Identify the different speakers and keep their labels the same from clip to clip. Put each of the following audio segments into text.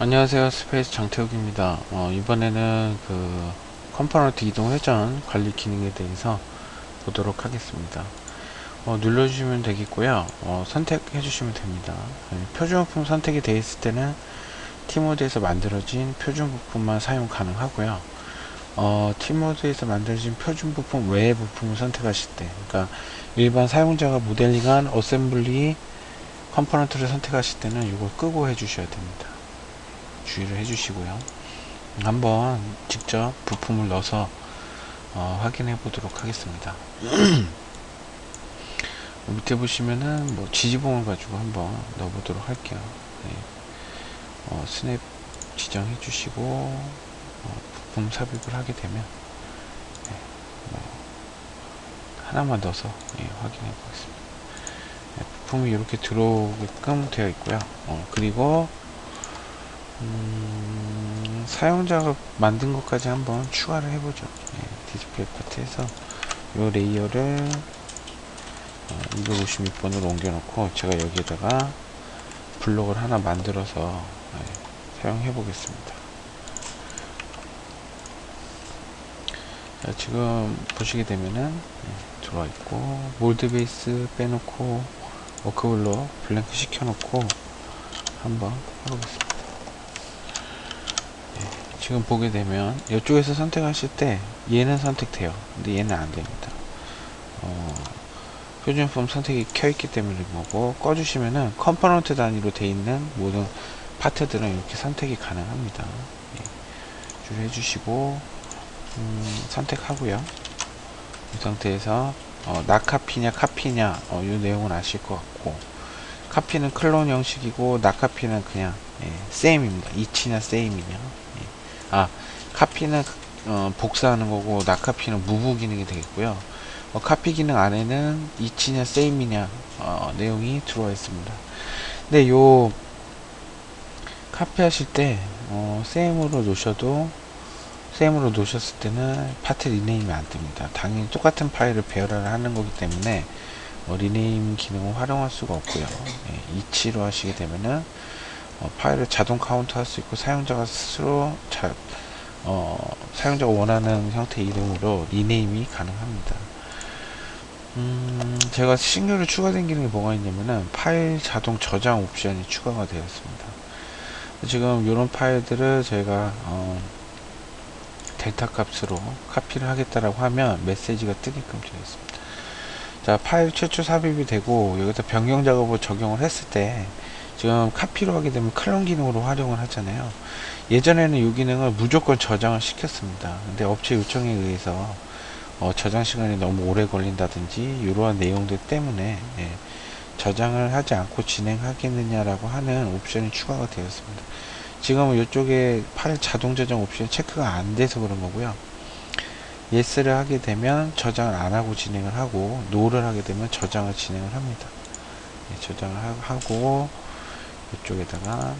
Speaker 1: 안녕하세요. 스페이스 장태욱입니다. 이번에는 그 컴포넌트 이동 회전 관리 기능에 대해서 보도록 하겠습니다. 눌러주시면 되겠고요. 선택해 주시면 됩니다. 표준 부품 선택이 되어 있을 때는 T모드에서 만들어진 표준 부품만 사용 가능하고요. T모드에서 만들어진 표준 부품 외의 부품을 선택하실 때, 그러니까 일반 사용자가 모델링한 어셈블리 컴포넌트를 선택하실 때는 이걸 끄고 해 주셔야 됩니다. 주의를 해주시고요. 한번 직접 부품을 넣어서 확인해 보도록 하겠습니다. 밑에 보시면은 뭐 지지봉을 가지고 한번 넣어 보도록 할게요. 네. 스냅 지정해 주시고 부품 삽입을 하게 되면 네. 뭐 하나만 넣어서 확인해 보겠습니다. 네. 부품이 이렇게 들어오게끔 되어 있고요. 그리고 사용자가 만든 것까지 한번 추가를 해보죠. 디스플레이 파트에서 이 레이어를 256번으로 옮겨놓고 제가 여기에다가 블록을 하나 만들어서 사용해 보겠습니다. 지금 보시게 되면은 들어와 있고, 몰드 베이스 빼놓고 워크블록 블랭크 시켜놓고 한번 해보겠습니다. 지금 보게 되면 이쪽에서 선택하실 때 얘는 선택돼요. 근데 얘는 안 됩니다. 표준품 선택이 켜있기 때문인 거고, 꺼주시면은 컴포넌트 단위로 되어 있는 모든 파트들은 이렇게 선택이 가능합니다. 주의해 주시고 선택하고요. 이 상태에서 낙카피냐 카피냐 이 내용은 아실 것 같고, 카피는 클론 형식이고 낙카피는 그냥 세임입니다. 이치냐 세임이냐. 카피는 복사하는 거고 낙카피는 무브 기능이 되겠고요. 카피 기능 안에는 이치냐 세임이냐 내용이 들어와 있습니다. 근데 요 카피 하실 때 세임으로 놓으셨을 때는 파트 리네임이 안 됩니다. 당연히 똑같은 파일을 배열을 하는 거기 때문에 리네임 기능을 활용할 수가 없고요. 이치로 하시게 되면은 파일을 자동 카운트 할 수 있고, 사용자가 스스로 사용자가 원하는 형태의 이름으로 리네임이 가능합니다. 제가 신규로 추가된 기능이 뭐가 있냐면은 파일 자동 저장 옵션이 추가가 되었습니다. 지금 이런 파일들을 저희가 델타 값으로 카피를 하겠다라고 하면 메시지가 뜨게끔 되어 있습니다. 자, 파일 최초 삽입이 되고 여기다 변경 작업을 적용을 했을 때 지금 카피로 하게 되면 클론 기능으로 활용을 하잖아요. 예전에는 이 기능을 무조건 저장을 시켰습니다. 근데 업체 요청에 의해서 저장 시간이 너무 오래 걸린다든지 이러한 내용들 때문에 저장을 하지 않고 진행하겠느냐라고 하는 옵션이 추가가 되었습니다. 지금은 이쪽에 파일 자동 저장 옵션 체크가 안 돼서 그런 거고요. yes를 하게 되면 저장을 안 하고 진행을 하고, no를 하게 되면 저장을 진행을 합니다. 저장을 하고 이쪽에다가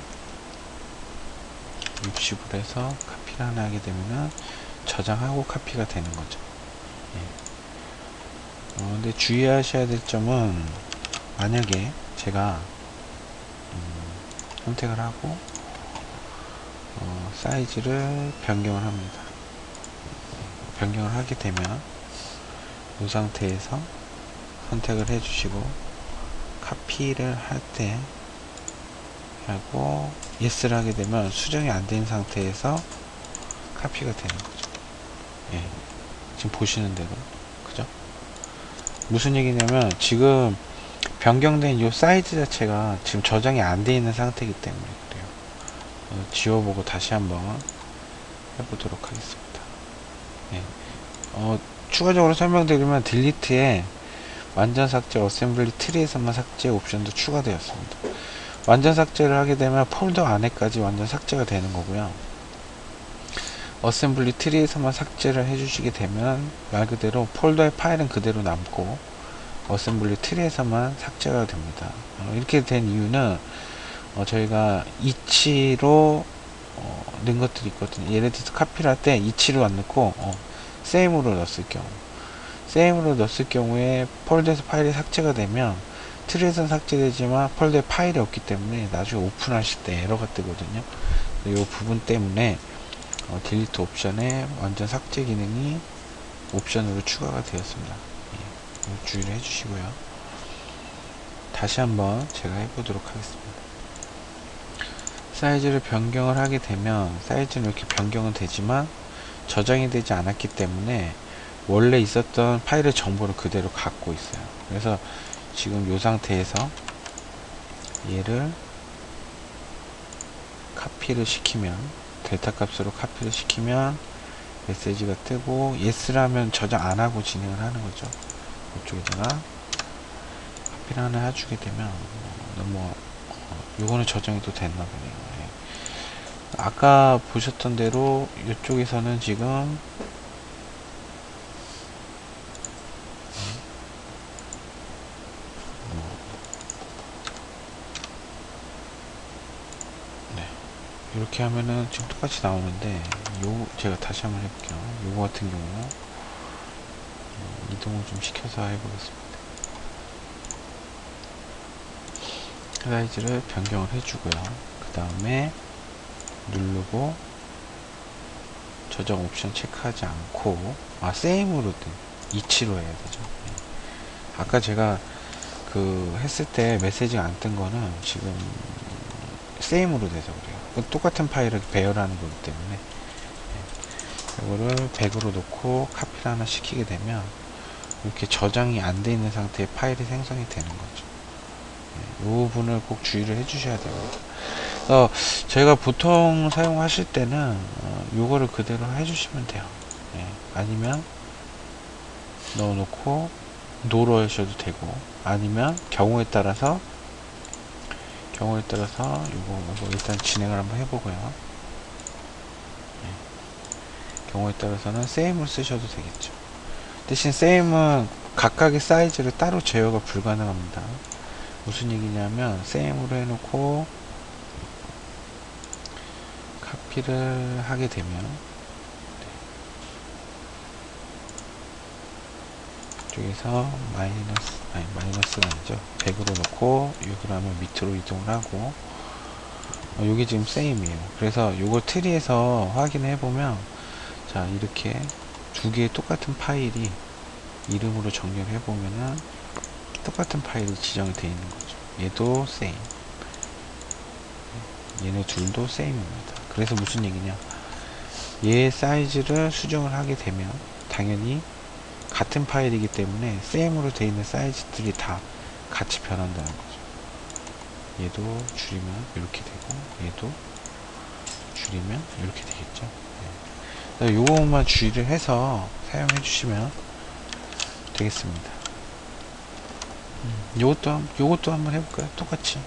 Speaker 1: 60을 해서 카피를 하나 하게 되면은 저장하고 카피가 되는 거죠. 근데 주의하셔야 될 점은, 만약에 제가 선택을 하고 사이즈를 변경을 합니다. 변경을 하게 되면 이 상태에서 선택을 해 주시고 카피를 할 때 하고 yes를 하게 되면 수정이 안 된 상태에서 카피가 되는 거죠. 지금 보시는 대로, 그죠? 무슨 얘기냐면 지금 변경된 이 사이즈 자체가 지금 저장이 안 돼 있는 상태이기 때문에 그래요. 지워보고 다시 한번 해보도록 하겠습니다. 추가적으로 설명드리면 딜리트에 완전 삭제, 어셈블리 트리에서만 삭제 옵션도 추가되었습니다. 완전 삭제를 하게 되면 폴더 안에까지 완전 삭제가 되는 거고요. 어셈블리 트리에서만 삭제를 해주시게 되면 말 그대로 폴더의 파일은 그대로 남고 어셈블리 트리에서만 삭제가 됩니다. 이렇게 된 이유는 저희가 이치로 넣은 것들이 있거든요. 예를 들어서 카피를 할 때 이치로 안 넣고 세임으로 넣었을 경우에 폴더에서 파일이 삭제가 되면 트리에서는 삭제되지만 폴더에 파일이 없기 때문에 나중에 오픈하실 때 에러가 뜨거든요. 이 부분 때문에 딜리트 옵션에 완전 삭제 기능이 옵션으로 추가가 되었습니다. 예, 주의를 해주시고요. 다시 한번 제가 해보도록 하겠습니다. 사이즈를 변경을 하게 되면 사이즈는 이렇게 변경은 되지만 저장이 되지 않았기 때문에 원래 있었던 파일의 정보를 그대로 갖고 있어요. 그래서 지금 이 상태에서 얘를 카피를 시키면, 델타 값으로 카피를 시키면 메시지가 뜨고 yes라면 저장 안하고 진행을 하는 거죠. 이쪽에다가 카피를 하나 해주게 되면 요거는 저장이 또 됐나 보네요. 예. 아까 보셨던 대로 이쪽에서는 지금 이렇게 하면은 지금 똑같이 나오는데, 제가 다시 한번 해볼게요. 요거 같은 경우 이동을 좀 시켜서 해보겠습니다. 사이즈를 변경을 해주고요. 그 다음에 누르고 저장 옵션 체크하지 않고 세임으로 이치로 해야 되죠. 아까 제가 했을 때 메시지가 안 뜬 거는 지금 세임으로 돼서 그래요. 똑같은 파일을 배열하는 거기 때문에 이거를 100으로 놓고 카피를 하나 시키게 되면 이렇게 저장이 안 돼 있는 상태의 파일이 생성이 되는 거죠. 이 부분을 꼭 주의를 해 주셔야 됩니다. 저희가 보통 사용하실 때는 요거를 그대로 해주시면 돼요. 아니면 넣어놓고 노로 하셔도 되고, 아니면 경우에 따라서 요거 일단 진행을 한번 해보고요. 경우에 따라서는 세임을 쓰셔도 되겠죠. 대신 세임은 각각의 사이즈를 따로 제어가 불가능합니다. 무슨 얘기냐면 세임으로 해놓고 카피를 하게 되면 이쪽에서 마이너스가 아니죠. 100으로 놓고 여기로 하면 밑으로 이동을 하고, 요게 지금 세임이에요. 그래서 요걸 트리에서 확인해 보면, 자, 이렇게 두 개의 똑같은 파일이 이름으로 정렬을 해 보면은 똑같은 파일이 지정이 되어 있는 거죠. 얘도 세임, 얘네 둘도 세임입니다. 그래서 무슨 얘기냐, 얘 사이즈를 수정을 하게 되면 당연히 같은 파일이기 때문에 세임으로 되어 있는 사이즈들이 다 같이 변한다는 거죠. 얘도 줄이면 이렇게 되고, 얘도 줄이면 이렇게 되겠죠. 요것만 주의를 해서 사용해 주시면 되겠습니다. 요것도 한번 해볼까요? 똑같이.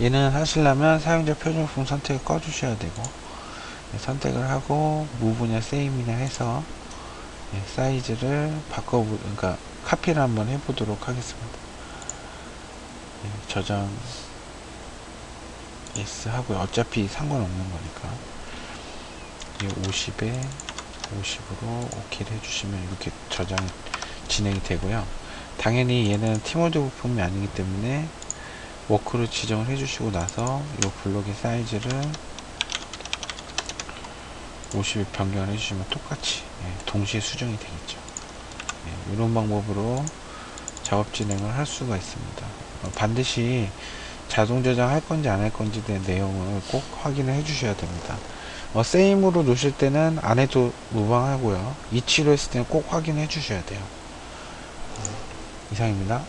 Speaker 1: 얘는 하시려면 사용자 표준품 선택을 꺼 주셔야 되고, 선택을 하고 무브냐 세임이냐 해서 사이즈를 그러니까 카피를 한번 해보도록 하겠습니다. 저장 yes 하고요. 어차피 상관없는 거니까 50에 50으로 OK를 해주시면 이렇게 저장이 진행이 되고요. 당연히 얘는 티모드 부품이 아니기 때문에 워크로 지정을 해주시고 나서 이 블록의 사이즈를 50에 변경을 해주시면 똑같이 동시에 수정이 되겠죠. 이런 방법으로 작업 진행을 할 수가 있습니다. 반드시 자동 저장할 건지 안 할 건지에 대한 내용을 꼭 확인을 해 주셔야 됩니다. 세임으로 놓으실 때는 안 해도 무방하고요. 이치로 했을 때는 꼭 확인해 주셔야 돼요. 이상입니다.